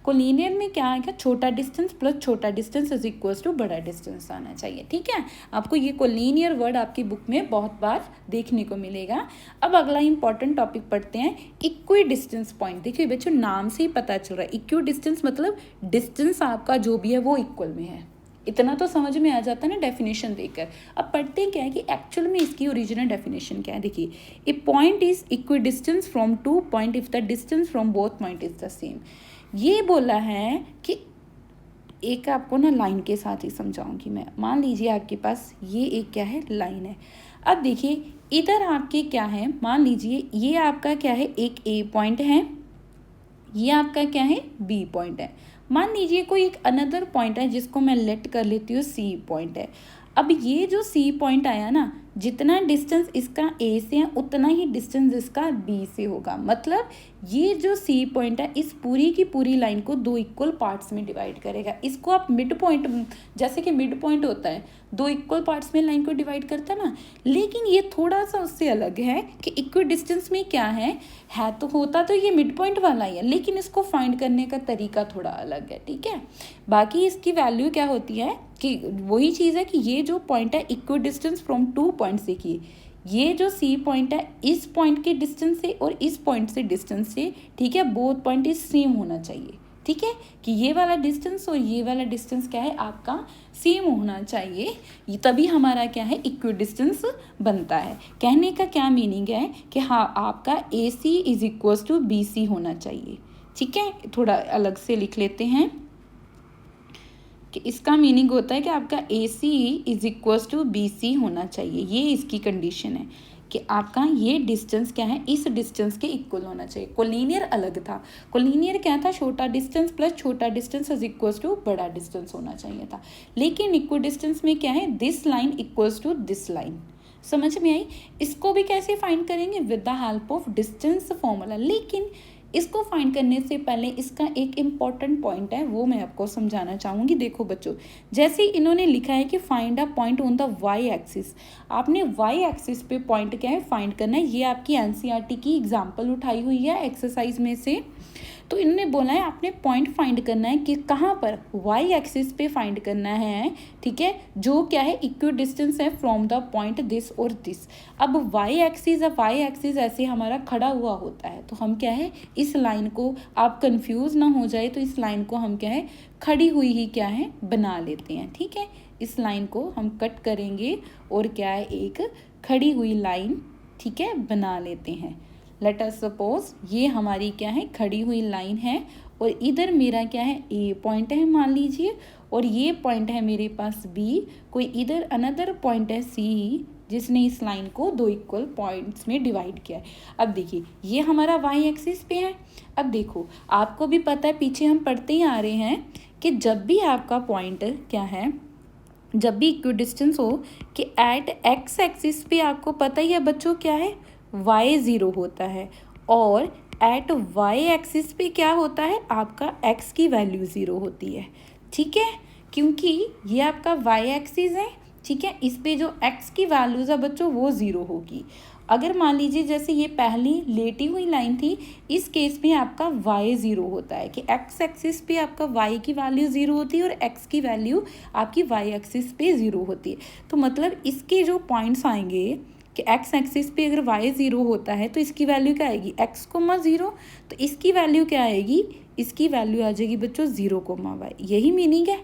Collinear में क्या आएगा, छोटा डिस्टेंस प्लस छोटा डिस्टेंस इज इक्वल्स टू बड़ा डिस्टेंस आना चाहिए। ठीक है, आपको ये कोलिनियर वर्ड आपकी बुक में बहुत बार देखने को मिलेगा। अब अगला इंपॉर्टेंट टॉपिक पढ़ते हैं, इक्वी डिस्टेंस पॉइंट। देखिए बच्चों नाम से ही पता चल रहा है, इक्वी डिस्टेंस मतलब डिस्टेंस आपका जो भी है वो इक्वल में है। इतना तो समझ में आ जाता है ना डेफिनेशन देखकर। अब पढ़ते हैं क्या है कि एक्चुअल में इसकी ओरिजिनल डेफिनेशन क्या है। देखिए, a point is equidistance from 2 point if the distance from both point is the same. ये बोला है कि एक आपको ना लाइन के साथ ही समझाऊंगी मैं। मान लीजिए आपके पास ये एक क्या है लाइन है। अब देखिए इधर आपके क्या है, मान लीजिए ये आपका क्या है एक ए पॉइंट है, ये आपका क्या है बी पॉइंट है। मान लीजिए कोई एक अनदर पॉइंट है जिसको मैं लेट कर लेती हूँ सी पॉइंट है। अब ये जो सी पॉइंट आया ना, जितना डिस्टेंस इसका ए से है उतना ही डिस्टेंस इसका बी से होगा। मतलब ये जो सी पॉइंट है इस पूरी की पूरी लाइन को 2 इक्वल पार्ट्स में डिवाइड करेगा। इसको आप मिड पॉइंट, जैसे कि मिड पॉइंट होता है 2 इक्वल पार्ट्स में लाइन को डिवाइड करता है ना, लेकिन ये थोड़ा सा उससे अलग है कि इक्वी डिस्टेंस में क्या है तो होता तो ये मिड पॉइंट वाला ही है, लेकिन इसको फाइंड करने का तरीका थोड़ा अलग है। ठीक है, बाकी इसकी वैल्यू क्या होती है कि वही चीज़ है कि ये जो पॉइंट है इक्वी डिस्टेंस फ्रॉम 2 पॉइंट्स, देखिए ये जो सी पॉइंट है इस पॉइंट के डिस्टेंस से और इस पॉइंट से डिस्टेंस से, ठीक है, बोथ पॉइंट इज सेम होना चाहिए। ठीक है, कि ये वाला डिस्टेंस और ये वाला डिस्टेंस क्या है आपका सेम होना चाहिए, तभी हमारा क्या है इक्वी डिस्टेंस बनता है। कहने का क्या मीनिंग है कि हाँ आपका A C is equals to B C होना चाहिए। ठीक है, थोड़ा अलग से लिख लेते हैं कि इसका मीनिंग होता है कि आपका A C is equals to B C होना चाहिए। ये इसकी कंडीशन है कि आपका ये डिस्टेंस क्या है इस डिस्टेंस के इक्वल होना चाहिए। कोलिनियर अलग था, कोलिनियर क्या था, छोटा डिस्टेंस प्लस छोटा डिस्टेंस इज इक्वल्स टू बड़ा डिस्टेंस होना चाहिए था। लेकिन इक्वी डिस्टेंस में क्या है, this line equals to this line. समझ में आई। इसको भी कैसे फाइंड करेंगे, with the help of distance formula. लेकिन इसको फाइंड करने से पहले इसका एक इम्पॉर्टेंट पॉइंट है, वो मैं आपको समझाना चाहूँगी। देखो बच्चों, जैसे इन्होंने लिखा है कि find a point on the Y axis, आपने वाई एक्सिस पे पॉइंट क्या है फाइंड करना है। ये आपकी एनसीईआरटी की एग्जाम्पल उठाई हुई है एक्सरसाइज में से। तो इन्होंने बोला है आपने पॉइंट फाइंड करना है कि कहाँ पर, वाई एक्सिस पे फाइंड करना है। ठीक है, जो क्या है इक्वी डिस्टेंस है फ्रॉम द पॉइंट दिस और दिस। अब वाई एक्सिस ऐसे हमारा खड़ा हुआ होता है, तो हम क्या है इस लाइन को, आप कंफ्यूज ना हो जाए तो इस लाइन को हम क्या है खड़ी हुई ही क्या है बना लेते हैं। ठीक है, इस लाइन को हम कट करेंगे और क्या है एक खड़ी हुई लाइन ठीक है बना लेते हैं। लेट अस सपोज ये हमारी क्या है खड़ी हुई लाइन है और इधर मेरा क्या है ए पॉइंट है मान लीजिए, और ये पॉइंट है मेरे पास बी, कोई इधर अनदर पॉइंट है सी जिसने इस लाइन को 2 इक्वल पॉइंट्स में डिवाइड किया है। अब देखिए ये हमारा वाई एक्सिस पे है। अब देखो आपको भी पता है, पीछे हम पढ़ते ही आ रहे हैं कि जब भी आपका पॉइंट क्या है, जब भी इक्वी डिस्टेंस हो कि एट एक्स एक्सिस पे आपको पता ही है बच्चों क्या है y 0 होता है, और एट y एक्सिस पे क्या होता है आपका x की वैल्यू 0 होती है। ठीक है, क्योंकि ये आपका वाई एक्सिस है, ठीक है। इस पे जो एक्स की वैल्यूज़ है बच्चों वो ज़ीरो होगी। अगर मान लीजिए जैसे ये पहली लेटी हुई लाइन थी, इस केस में आपका वाई ज़ीरो होता है कि एक्स एक्सिस पे आपका वाई की वैल्यू ज़ीरो होती है और एक्स की वैल्यू आपकी वाई एक्सिस पे ज़ीरो होती है। तो मतलब इसके जो पॉइंट्स आएंगे कि एक्स एक्सिस पे अगर वाई ज़ीरो होता है तो इसकी वैल्यू क्या आएगी, एक्स कोमा ज़ीरो। तो इसकी वैल्यू क्या आएगी, इसकी वैल्यू आ जाएगी बच्चों ज़ीरो कोमा वाई। यही मीनिंग है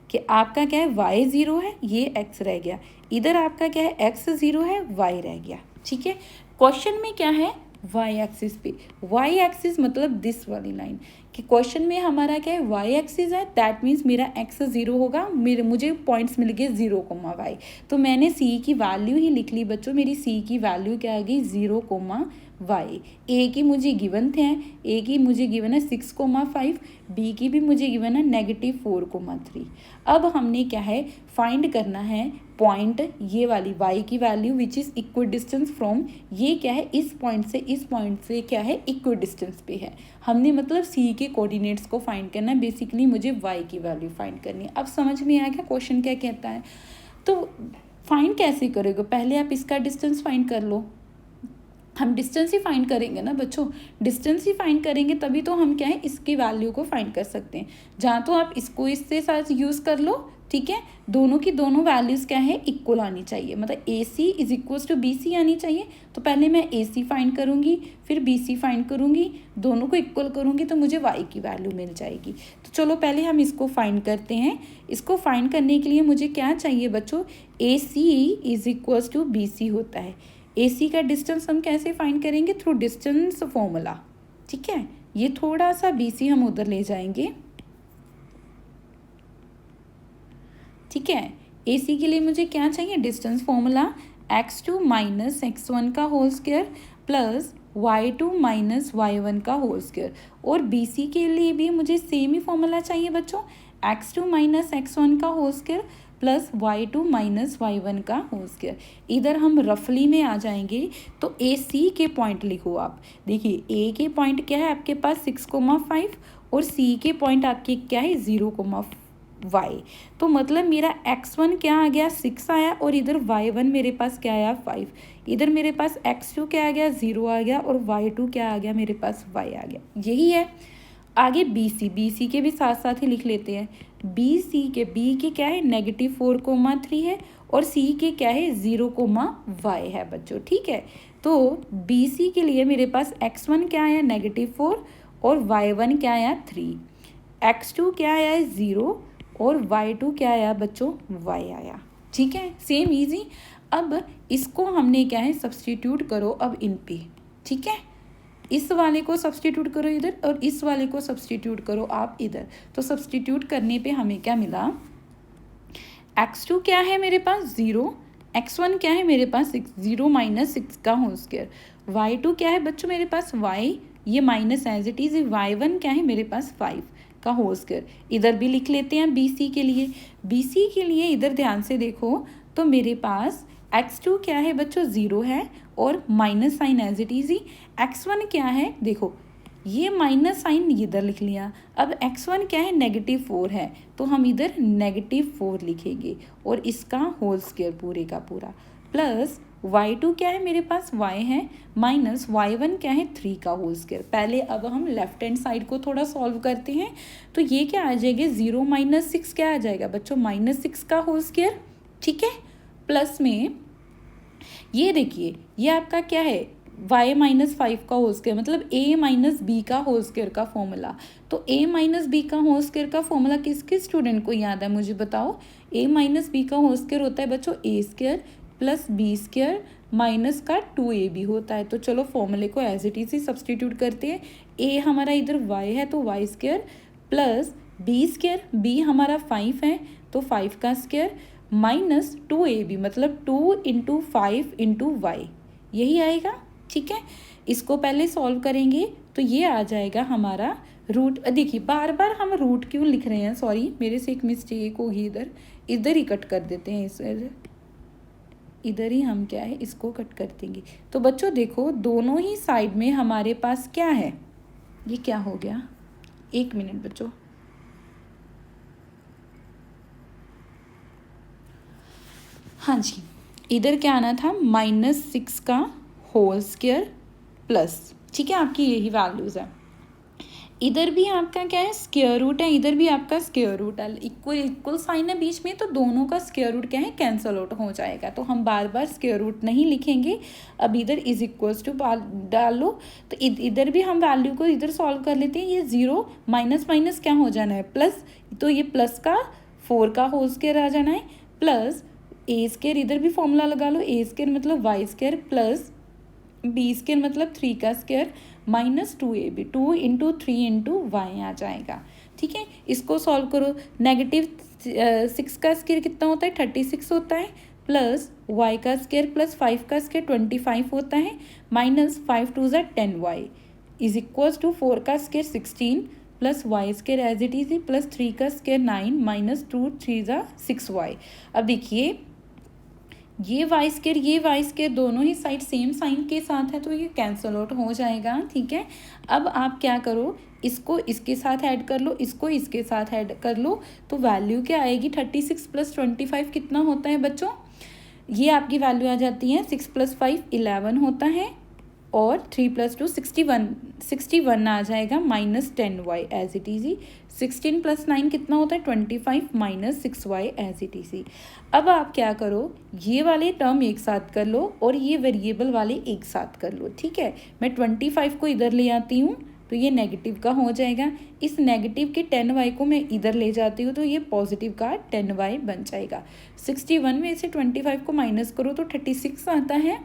कि आपका क्या है, वाई ज़ीरो है, ये एक्स रह गया, इधर आपका क्या है, एक्स ज़ीरो है, वाई रह गया, ठीक है। क्वेश्चन में क्या है, वाई एक्सिस पे, वाई एक्सिस मतलब दिस वाली लाइन, कि क्वेश्चन में हमारा क्या है, वाई एक्सिस है, दैट मीन्स मेरा एक्स ज़ीरो होगा, मुझे पॉइंट्स मिल गए ज़ीरो कोमा वाई। तो मैंने सी की वैल्यू ही लिख ली बच्चों, मेरी सी की वैल्यू क्या आ गई, ज़ीरो कोमा वाई। ए की मुझे गिवन थे, ए की मुझे गिवन है 6,5, बी की भी मुझे गिवन है -4,3। अब हमने क्या है, फाइंड करना है पॉइंट, ये वाली y की value which is equal distance from, ये क्या है, इस पॉइंट से क्या है, इक्वल डिस्टेंस पे है। हमने मतलब c के कोऑर्डिनेट्स को फाइंड करना है, बेसिकली मुझे y की वैल्यू फाइंड करनी है। अब समझ में आ गया क्वेश्चन क्या कहता है। तो फाइंड कैसे करोगे, पहले आप इसका डिस्टेंस फाइंड कर लो। हम डिस्टेंस ही फाइंड करेंगे ना बच्चों, डिस्टेंस ही फाइंड करेंगे तभी तो हम क्या है, इसकी वैल्यू को फाइंड कर सकते हैं। जहाँ तो आप इसको इससे साथ यूज़ कर लो, ठीक है। दोनों की दोनों वैल्यूज़ क्या है, इक्वल आनी चाहिए, मतलब A C is equals to B C आनी चाहिए। तो पहले मैं ए सी फाइंड करूँगी, फिर बी सी फाइंड करूँगी, दोनों को इक्वल करूँगी तो मुझे वाई की वैल्यू मिल जाएगी। तो चलो पहले हम इसको फाइंड करते हैं। इसको फाइंड करने के लिए मुझे क्या चाहिए बच्चों, A C is equals to B C होता है। ए सी का डिस्टेंस हम कैसे फाइंड करेंगे, थ्रू डिस्टेंस फॉर्मूला, ठीक है। ये थोड़ा सा बी सी हम उधर ले जाएंगे, ठीक है। ए सी के लिए मुझे क्या चाहिए, distance formula x2 minus x1 का whole square plus y2 minus y1 का होल स्क्वायर। और बी सी के लिए भी मुझे सेम ही फॉर्मूला चाहिए बच्चों, x2 माइनस x1 का whole square plus y2 minus y1 का होल स्क्वायर। इधर हम रफली में आ जाएंगे तो ए सी के पॉइंट लिखो आप। देखिए ए के पॉइंट क्या है आपके पास 6,5 और सी के पॉइंट आपके क्या है 0,5। तो मतलब मेरा x1 क्या आ गया 6 आया और इधर y1 मेरे पास क्या आया 5। इधर मेरे पास x2 क्या आ गया 0 आ गया और y2 क्या आ गया मेरे पास y आ गया। यही है। आगे बी सी के भी साथ साथ ही लिख लेते हैं। बी के क्या है -4,3 है और सी के क्या है 0,y है बच्चों, ठीक है। तो बी सी के लिए मेरे पास x1 क्या आया -4 और y1 क्या आया 3, x2 क्या आया 0 और y2 क्या आया बच्चों y आया, ठीक है। Same easy. अब इसको हमने क्या है सब्सटीट्यूट करो अब इन पे, ठीक है। इस वाले को सब्सटीट्यूट करो इधर और इस वाले को सब्सटीट्यूट करो आप इधर। तो सब्सटीट्यूट करने पे हमें क्या मिला, x2 क्या है मेरे पास 0, x1 क्या है मेरे पास 6, 0 माइनस 6 का होल स्क्वायर, y2 क्या है बच्चों मेरे पास y, ये minus as it is, y1 क्या है मेरे पास 5 का होल स्क्वायर। इधर भी लिख लेते हैं बी सी के लिए। बी सी के लिए इधर ध्यान से देखो तो मेरे पास x2 क्या है बच्चों 0 है और minus sign as it is ही। x1 क्या है देखो, ये माइनस साइन इधर लिख लिया। अब x1 क्या है -4 है तो हम इधर -4 लिखेंगे और इसका होल स्क्वायर पूरे का पूरा प्लस y2 क्या है मेरे पास y है माइनस y1 क्या है 3 का होल स्क्वायर। पहले अब हम लेफ्ट हैंड साइड को थोड़ा सॉल्व करते हैं। तो ये क्या आ जाएगा 0 माइनस 6 क्या आ जाएगा बच्चों -6 का होल स्क्वायर, ठीक है। प्लस में ये देखिए ये आपका क्या है y माइनस 5 का होल स्क्वायर, मतलब a माइनस बी का होल स्क्वायर का फॉर्मूला। तो a माइनस बी का होल स्क्वायर का फॉर्मूला किस किस स्टूडेंट को याद है मुझे बताओ। a माइनस बी का होल स्क्वायर होता है बच्चों a square plus B square minus का 2ab होता है। तो चलो फॉर्मूले को एज इट इज ही सब्सटीट्यूट करते हैं। a हमारा इधर y है तो y square plus B square, b हमारा 5 है तो 5 का स्क्वायर माइनस 2ab मतलब 2 इंटू 5 इंटू वाई, यही आएगा, ठीक है। इसको पहले सॉल्व करेंगे तो ये आ जाएगा हमारा रूट। देखिए बार बार हम रूट क्यों लिख रहे हैं, सॉरी मेरे से एक मिस्टेक होगी, इधर ही कट कर देते हैं, इस इधर ही हम क्या है इसको कट कर देंगे। तो बच्चों देखो दोनों ही साइड में हमारे पास क्या है, ये क्या हो गया, एक मिनट बच्चों, हाँ जी, इधर क्या आना था, -6 का होल स्क्वायर प्लस, ठीक है, आपकी यही वैल्यूज़ है। इधर भी आपका क्या है, स्क्वायर रूट है, इधर भी आपका स्क्वायर रूट है, इक्वल इक्वल साइन है बीच में, तो दोनों का स्क्वायर रूट क्या है, कैंसल आउट हो जाएगा। तो हम बार बार स्क्वायर रूट नहीं लिखेंगे, अब इधर इज इक्वल्स टू डाल लो। तो इधर भी हम वैल्यू को इधर सॉल्व कर लेते हैं, ये 0 माइनस माइनस क्या हो जाना है, प्लस, तो ये प्लस का 4 का होल स्क्वायर आ जाना है, प्लस ए स्क्वायर, इधर भी फॉर्मूला लगा लो, ए स्क्वायर मतलब Y square plus B square मतलब 3 का square -2ab, 2 into 3 into Y आ जाएगा। ठीक है, इसको सॉल्व करो, -6 का स्क्वायर कितना होता है, 36 होता है, प्लस y का स्क्वायर प्लस 5 का स्क्वायर 25 होता है, -5 2 ज़ा 10y इज इक्वल्स टू 4 का square 16 plus Y square as it is plus 3 का स्क्वायर 9 -2 3 ज़ा 6y। अब देखिए ये वाई स्क्वायर दोनों ही साइड सेम साइन के साथ है, तो ये कैंसल आउट हो जाएगा। ठीक है, अब आप क्या करो, इसको इसके साथ ऐड कर लो, इसको इसके साथ ऐड कर लो, तो वैल्यू क्या आएगी, 36 + 25 कितना होता है बच्चों, ये आपकी वैल्यू आ जाती है 6 + 5 11 होता है, और 3 + 2 61 आ जाएगा, -10y एज इट इजी। 16 + 9 कितना होता है, 25 -6y एज इट इजी। अब आप क्या करो, ये वाले टर्म एक साथ कर लो और ये वेरिएबल वाले एक साथ कर लो। ठीक है, मैं 25 को इधर ले आती हूँ तो ये नेगेटिव का हो जाएगा, इस नेगेटिव के 10y को मैं इधर ले जाती हूँ तो ये पॉजिटिव का 10y बन जाएगा। 61 में से 25 को माइनस करो तो 36 आता है,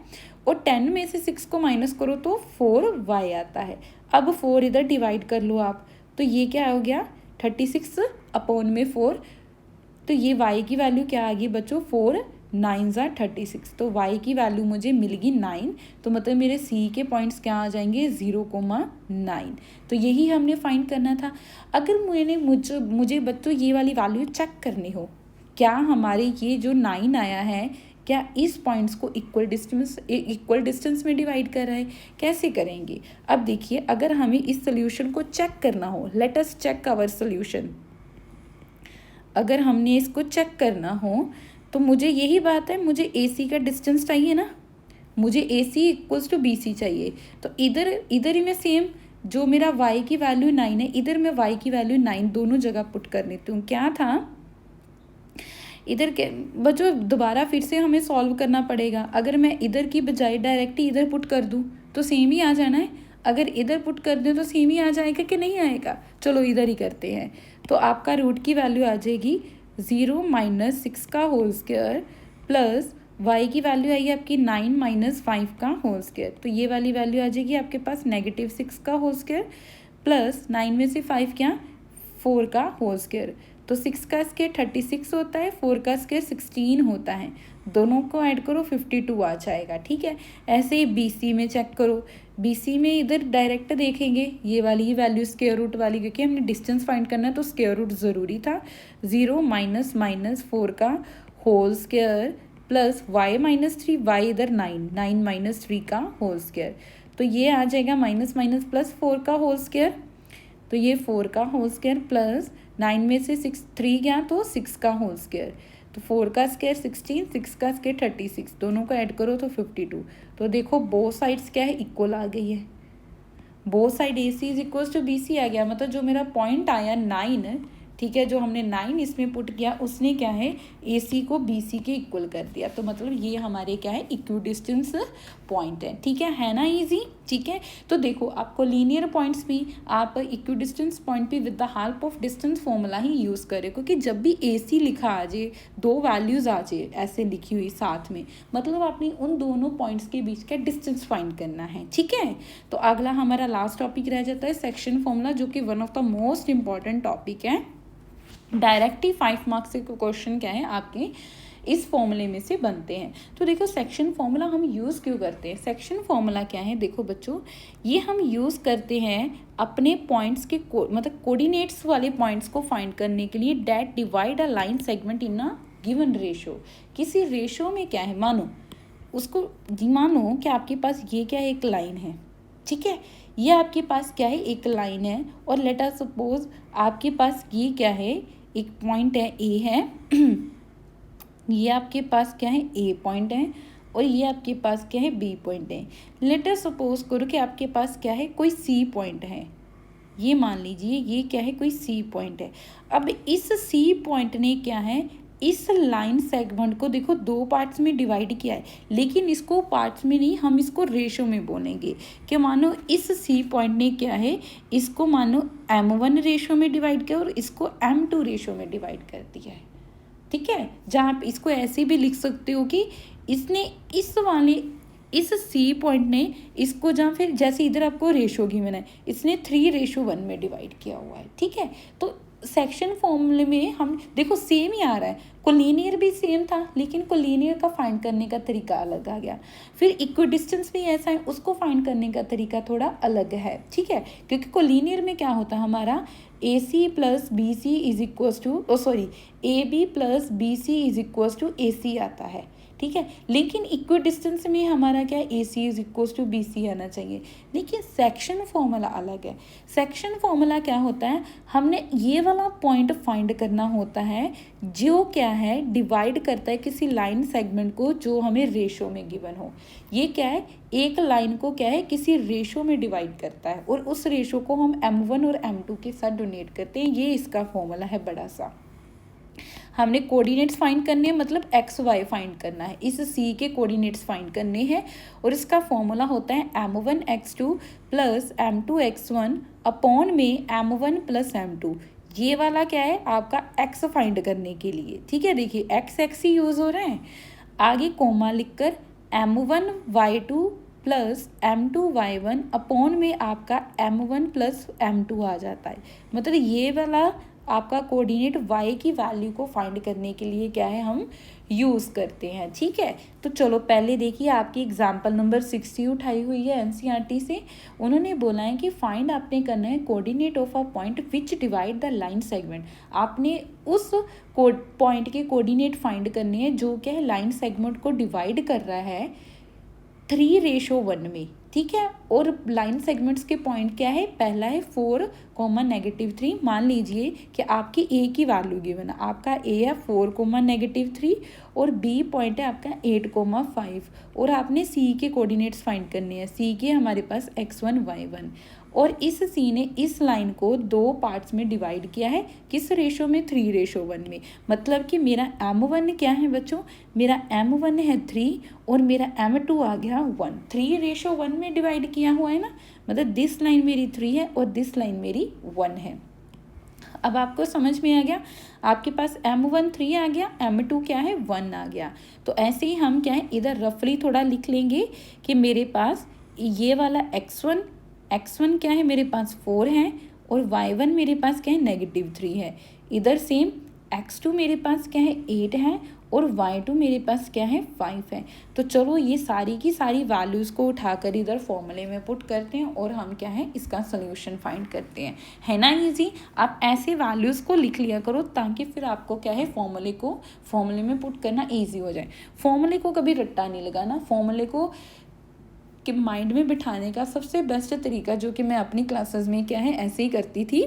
और 10 में से 6 को माइनस करो तो 4y आता है। अब 4 इधर डिवाइड कर लो आप, तो ये क्या हो गया, 36/4, तो ये y की वैल्यू क्या आ गई बच्चों, 4 9 ज़ा 36, तो y की वैल्यू मुझे मिलेगी 9, तो मतलब मेरे c के पॉइंट्स क्या आ जाएंगे, 0,9। तो यही हमने फाइंड करना था। अगर मुझे बच्चों ये वाली वैल्यू चेक करनी हो, क्या हमारे ये जो 9 आया है क्या इस पॉइंट्स को इक्वल डिस्टेंस में डिवाइड कर रहा है, कैसे करेंगे। अब देखिए, अगर हमें इस सोल्यूशन को चेक करना हो, let us check our solution. अगर हमने इसको चेक करना हो तो मुझे यही बात है, मुझे AC का डिस्टेंस चाहिए ना, मुझे AC = BC चाहिए। तो इधर ही मैं सेम, जो मेरा y की वैल्यू 9 है, इधर मैं y की वैल्यू 9 दोनों जगह पुट कर लेती हूँ। क्या था इधर के बच्चों, दोबारा फिर से हमें सॉल्व करना पड़ेगा। अगर मैं इधर की बजाय डायरेक्ट ही इधर पुट कर दूँ तो सेम ही आ जाना है, अगर इधर पुट कर दें तो सेम ही आ जाएगा कि नहीं आएगा। चलो इधर ही करते हैं, तो आपका रूट की वैल्यू आ जाएगी 0 - 6 का होल स्क्वायर प्लस y की वैल्यू आई आपकी 9 - 5 का होल स्क्वायर, तो ये वाली वैल्यू आ जाएगी आपके पास -6 का होल स्क्वायर प्लस 9 में से 5 क्या, 4 का होल स्क्वायर। तो 6 का स्क्वायर 36 होता है, 4 का स्क्वायर 16 होता है, दोनों को ऐड करो 52 आ जाएगा। ठीक है, ऐसे ही BC में चेक करो, BC में इधर डायरेक्ट देखेंगे, ये वाली ही वैल्यू स्क्वायर रूट वाली, क्योंकि हमने डिस्टेंस फाइंड करना है तो स्क्वायर रूट ज़रूरी था। 0 - 4 का whole square plus y - 3, y इधर 9 - 3 का होल स्क्वायर, तो ये आ जाएगा माइनस प्लस 4 का होल स्क्वायर, तो ये 4 का होल स्क्वायर प्लस 9 में से 3 गया तो 6 का होल स्क्वायर, तो 4 का स्क्वायर 16, 6 का स्क्वायर 36, दोनों को ऐड करो तो 52। तो देखो बोथ साइड्स क्या है, इक्वल आ गई है, बोथ साइड AC = BC आ गया, मतलब जो मेरा पॉइंट आया 9, ठीक है, जो हमने 9 इसमें पुट किया उसने क्या है, AC को BC के इक्वल कर दिया, तो मतलब ये हमारे क्या है, इक्वी डिस्टेंस पॉइंट है ना इजी। ठीक है, तो देखो आपको लीनियर पॉइंट्स भी आप इक्वी डिस्टेंस पॉइंट भी with the help of distance formula he use करें, क्योंकि जब भी AC लिखा आ जाए, दो वैल्यूज़ आ जाए ऐसे लिखी हुई साथ में, मतलब आपने उन दोनों पॉइंट्स के बीच का डिस्टेंस फाइंड करना है। ठीक है, तो अगला हमारा लास्ट टॉपिक रह जाता है सेक्शन फॉर्मूला, जो कि one of the most important topic है। डायरेक्टली 5 मार्क्स के क्वेश्चन क्या है आपके इस फॉर्मूले में से बनते हैं। तो देखो सेक्शन फॉर्मूला हम यूज़ क्यों करते हैं, सेक्शन फॉर्मूला क्या है, देखो बच्चों, ये हम यूज़ करते हैं अपने पॉइंट्स के मतलब कोऑर्डिनेट्स वाले पॉइंट्स को फाइंड करने के लिए, that divide a line segment in a given ratio. किसी रेशो में क्या है, मानो कि आपके पास ये क्या है, एक लाइन है। ठीक है, ये आपके पास क्या है, एक लाइन है, और लेट अस सपोज आपके पास ये क्या है, एक पॉइंट है A है ये आपके पास क्या है ए पॉइंट है और ये आपके पास क्या है बी पॉइंट है। लेट अस सपोज करो कि आपके पास क्या है कोई सी पॉइंट है, ये मान लीजिए ये क्या है कोई सी पॉइंट है। अब इस सी पॉइंट ने क्या है इस लाइन सेगमेंट को देखो दो पार्ट्स में डिवाइड किया है, लेकिन इसको पार्ट्स में नहीं, हम इसको रेशो में बोलेंगे कि मानो इस सी पॉइंट ने क्या है इसको मानो m1 रेशो में डिवाइड किया और इसको m2 रेशो में डिवाइड कर दिया है। ठीक है, जहाँ आप इसको ऐसे भी लिख सकते हो कि इसने इस सी पॉइंट ने इसको जहाँ फिर जैसे इधर आपको रेशो गिवन है, इसने 3:1 में डिवाइड किया हुआ है। ठीक है, तो सेक्शन फॉर्मूले में हम देखो सेम ही आ रहा है, कोलिनियर भी सेम था लेकिन कोलिनियर का फाइंड करने का तरीका अलग आ गया। फिर इक्विडिस्टेंस भी ऐसा है, उसको फाइंड करने का तरीका थोड़ा अलग है। ठीक है, क्योंकि कोलिनियर में क्या होता है हमारा AC plus BC is equals to AB plus BC is equals to AC आता है। ठीक है, लेकिन इक्विडिस्टेंस में हमारा क्या AC is equals to BC आना चाहिए, लेकिन सेक्शन फॉर्मूला अलग है। सेक्शन फॉर्मूला क्या होता है, हमने ये वाला पॉइंट फाइंड करना होता है जो क्या है डिवाइड करता है किसी लाइन सेगमेंट को जो हमें रेशो में गिवन हो। ये क्या है एक लाइन को क्या है किसी रेशो में डिवाइड करता है और उस रेशो को हम m1 और m2 के साथ डोनेट करते हैं। ये इसका फॉर्मूला है बड़ा सा। हमने कोऑर्डिनेट्स फाइंड करने हैं, मतलब एक्स वाई फाइंड करना है, इस सी के कोऑर्डिनेट्स फाइंड करने हैं और इसका फॉर्मूला होता है m1x2 प्लस m2x1 अपॉन में m1 प्लस m2। ये वाला क्या है आपका x फाइंड करने के लिए। ठीक है, देखिए x ही यूज़ हो रहा है, आगे कोमा लिखकर m1y2 प्लस m2y1 अपॉन में आपका m1 प्लस m2 आ जाता है। मतलब ये वाला आपका कोऑर्डिनेट y की वैल्यू को फाइंड करने के लिए क्या है हम यूज़ करते हैं। ठीक है, तो चलो पहले देखिए आपकी एग्जाम्पल नंबर 60 उठाई हुई है NCERT से। उन्होंने बोला है कि फाइंड आपने करना है coordinate of a point which divide the line segment. आपने उस पॉइंट के कोऑर्डिनेट फाइंड करने हैं जो क्या है लाइन सेगमेंट को डिवाइड कर रहा है 3:1 में। ठीक है, और लाइन सेगमेंट्स के पॉइंट क्या है, पहला है 4, -3। मान लीजिए कि आपकी ए की वैल्यू गिवन है, आपका ए है 4, -3 और बी पॉइंट है आपका 8, 5 और आपने सी के कोऑर्डिनेट्स फाइंड करने हैं। सी के हमारे पास x1 y1 और इस सी ने इस लाइन को दो पार्ट्स में डिवाइड किया है, किस रेशो में 3:1 में। मतलब कि मेरा m1 क्या है बच्चों, मेरा m1 है 3 और मेरा m2 आ गया 1। 3:1 में डिवाइड किया हुआ है ना, मतलब दिस लाइन मेरी 3 है और दिस लाइन मेरी 1 है। अब आपको समझ में आ गया, आपके पास m1 3 आ गया, m2 क्या है 1 आ गया। तो ऐसे ही हम क्या है इधर रफली थोड़ा लिख लेंगे कि मेरे पास ये वाला x1 क्या है मेरे पास 4 है और y1 मेरे पास क्या है -3 है। इधर सेम x2 मेरे पास क्या है 8 है और y2 मेरे पास क्या है 5 है। तो चलो ये सारी की सारी वैल्यूज़ को उठाकर इधर फॉर्मूले में पुट करते हैं और हम क्या है इसका सोल्यूशन फाइंड करते हैं। है ना ईजी, आप ऐसे वैल्यूज़ को लिख लिया करो ताकि फिर आपको क्या है फॉर्मूले में पुट करना ईजी हो जाए। फॉर्मूले को कभी रट्टा नहीं लगाना, फॉर्मूले को कि माइंड में बिठाने का सबसे बेस्ट तरीका जो कि मैं अपनी क्लासेस में क्या है ऐसे ही करती थी,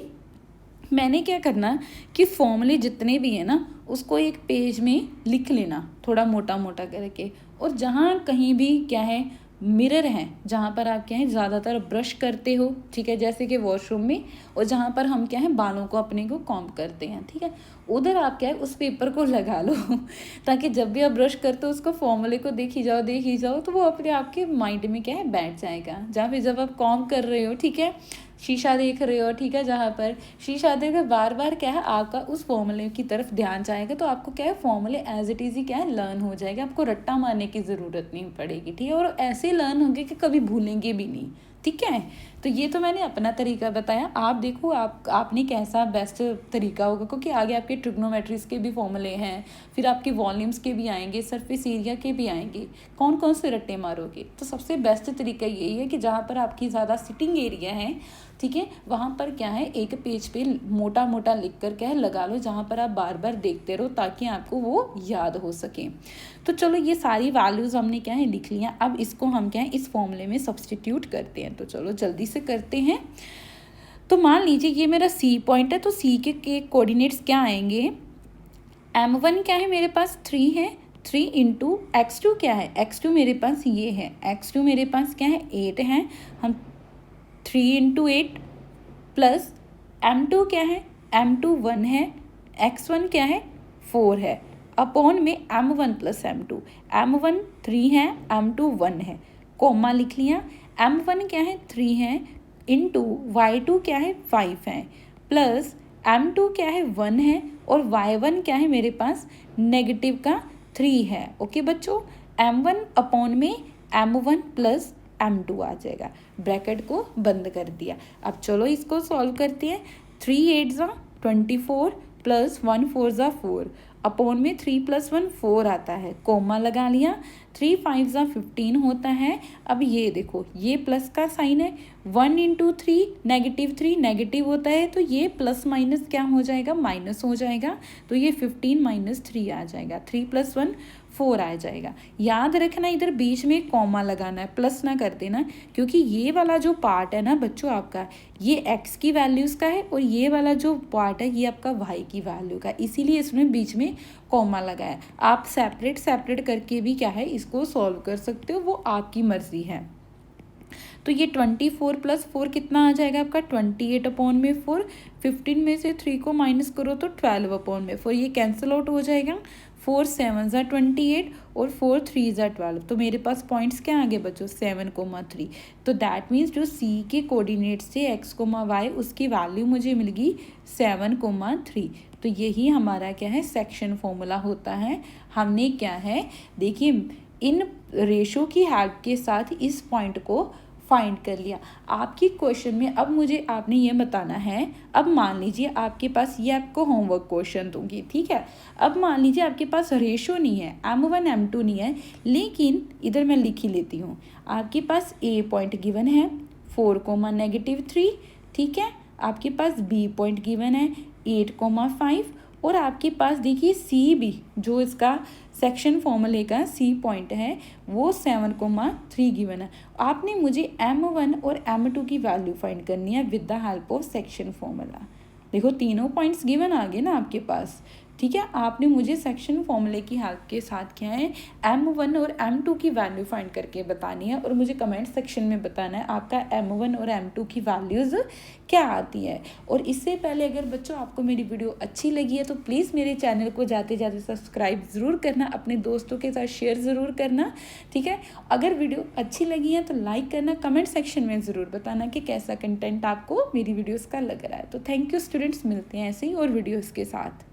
मैंने क्या करना कि फॉर्मूले जितने भी हैं ना उसको एक पेज में लिख लेना थोड़ा मोटा मोटा करके, और जहाँ कहीं भी क्या है मिरर हैं जहाँ पर आप क्या है ज़्यादातर ब्रश करते हो, ठीक है, जैसे कि वॉशरूम में, और जहाँ पर हम क्या है बालों को अपने को कॉम्ब करते हैं, ठीक है, उधर आप क्या है उस पेपर को लगा लो ताकि जब भी आप ब्रश करते हो उसको फॉर्मूले को देखी जाओ तो वो अपने आपके माइंड में क्या है बैठ जाएगा। जहाँ पे जब आप कॉम्ब कर रहे हो, ठीक है, शीशा देख रहे हो, ठीक है, जहाँ पर शीशा देख बार बार क्या है आपका उस फॉर्मूले की तरफ ध्यान जाएगा, तो आपको क्या है फॉर्मूले एज इट इज़ ही क्या है लर्न हो जाएगा, आपको रट्टा मारने की ज़रूरत नहीं पड़ेगी, ठीक है, और ऐसे लर्न होंगे कि कभी भूलेंगे भी नहीं। ठीक है, तो ये तो मैंने अपना तरीका बताया, आप देखो आपने कैसा बेस्ट तरीका होगा, क्योंकि आगे आपके ट्रिग्नोमेट्रीज के भी फॉर्मूले हैं, फिर आपके वॉल्यूम्स के भी आएंगे, सरफेस एरिया के भी आएंगे, कौन कौन से रट्टे मारोगे। तो सबसे बेस्ट तरीका यही है कि जहाँ पर आपकी ज़्यादा सिटिंग एरिया है, ठीक है, वहाँ पर क्या है एक पेज पे मोटा मोटा लिख कर क्या है लगा लो, जहाँ पर आप बार बार देखते रहो ताकि आपको वो याद हो सके। तो चलो ये सारी वैल्यूज़ हमने क्या है लिख लिया, अब इसको हम क्या है इस फॉर्मूले में सब्सटीट्यूट करते हैं। तो चलो जल्दी से करते हैं। तो मान लीजिए ये मेरा सी पॉइंट है, तो सी के कोऑर्डिनेट्स क्या आएंगे, m1 क्या है मेरे पास 3 है, 3 इंटू x2 क्या है, x2 मेरे पास ये है, x2 मेरे पास क्या है 8 है, हम 3 इंटू 8 प्लस m2 क्या है, m2 1 है, x1 क्या है 4 है, अपॉन में m1 प्लस m2, m1 3 है, m2 1 है, कोमा लिख लिया, m1 क्या है 3 है इंटू y2 क्या है 5 है, प्लस m2 क्या है 1 है और y1 क्या है मेरे पास नेगेटिव का 3 है। ओके बच्चों, m1 अपॉन में m1 प्लस m2 आ जाएगा, ब्रैकेट को बंद कर दिया। अब चलो इसको सॉल्व करते हैं। 3 8 ज़ा 24 प्लस 1 4 ज़ा 4 अपॉन में 3 प्लस 1 4 आता है, कोमा लगा लिया। 3 5 ज़ा 15 होता है। अब ये देखो ये प्लस का साइन है, 1 इंटू 3 नेगेटिव होता है, तो ये प्लस माइनस क्या हो जाएगा, माइनस हो जाएगा, तो ये 15 माइनस 3 आ जाएगा, 3 प्लस 1 4 आ जाएगा। याद रखना इधर बीच में कॉमा लगाना है, प्लस ना कर देना, क्योंकि ये वाला जो पार्ट है ना बच्चों आपका, ये x की वैल्यूज़ का है और ये वाला जो पार्ट है ये आपका y की वैल्यू का, इसीलिए इसमें बीच में कॉमा लगाया। आप सेपरेट करके भी क्या है इसको सॉल्व कर सकते हो, वो आपकी मर्जी है। तो ये 24 प्लस 4 कितना आ जाएगा आपका 28 अपॉन में 4, 15 में से 3 को माइनस करो तो 12 अपॉन में 4, ये कैंसिल आउट हो जाएगा। 4 7 ज़ा 28 और 4 3 ज़ा 12, तो मेरे पास पॉइंट्स क्या आ गए बच्चों 7,3। तो दैट मीन्स जो C के कोऑर्डिनेट्स से x, y उसकी वैल्यू मुझे मिल गई 7,3। तो यही हमारा क्या है सेक्शन फॉर्मूला होता है। हमने क्या है देखिए इन रेशो की हेल्प के साथ इस पॉइंट को फाइंड कर लिया। आपकी क्वेश्चन में अब मुझे आपने ये बताना है, अब मान लीजिए आपके पास ये आपको होमवर्क क्वेश्चन दूंगी, ठीक है। अब मान लीजिए आपके पास रेशो नहीं है, m1 m2 नहीं है, लेकिन इधर मैं लिख ही लेती हूँ। आपके पास A पॉइंट गिवन है 4,-3, ठीक है। आपके पास B पॉइंट गिवन है 8,5 और आपके पास देखिए C भी जो इसका सेक्शन फॉर्मूले का C पॉइंट है वो 7,3 गिवन है। आपने मुझे m1 और m2 की वैल्यू फाइंड करनी है with the help of section formula. देखो तीनों पॉइंट्स गिवन आ गए ना आपके पास, ठीक है। आपने मुझे सेक्शन फॉर्मूले की हेल्प के साथ क्या है m1 और m2 की वैल्यू फाइंड करके बतानी है और मुझे कमेंट सेक्शन में बताना है आपका m1 और m2 की वैल्यूज़ क्या आती है। और इससे पहले अगर बच्चों आपको मेरी वीडियो अच्छी लगी है तो प्लीज़ मेरे चैनल को जाते जाते सब्सक्राइब ज़रूर करना, अपने दोस्तों के साथ शेयर ज़रूर करना, ठीक है। अगर वीडियो अच्छी लगी है तो लाइक करना, कमेंट सेक्शन में ज़रूर बताना कि कैसा कंटेंट आपको मेरी वीडियोज़ का लग रहा है। तो थैंक यू स्टूडेंट्स, मिलते हैं ऐसे ही और वीडियोज़ के साथ।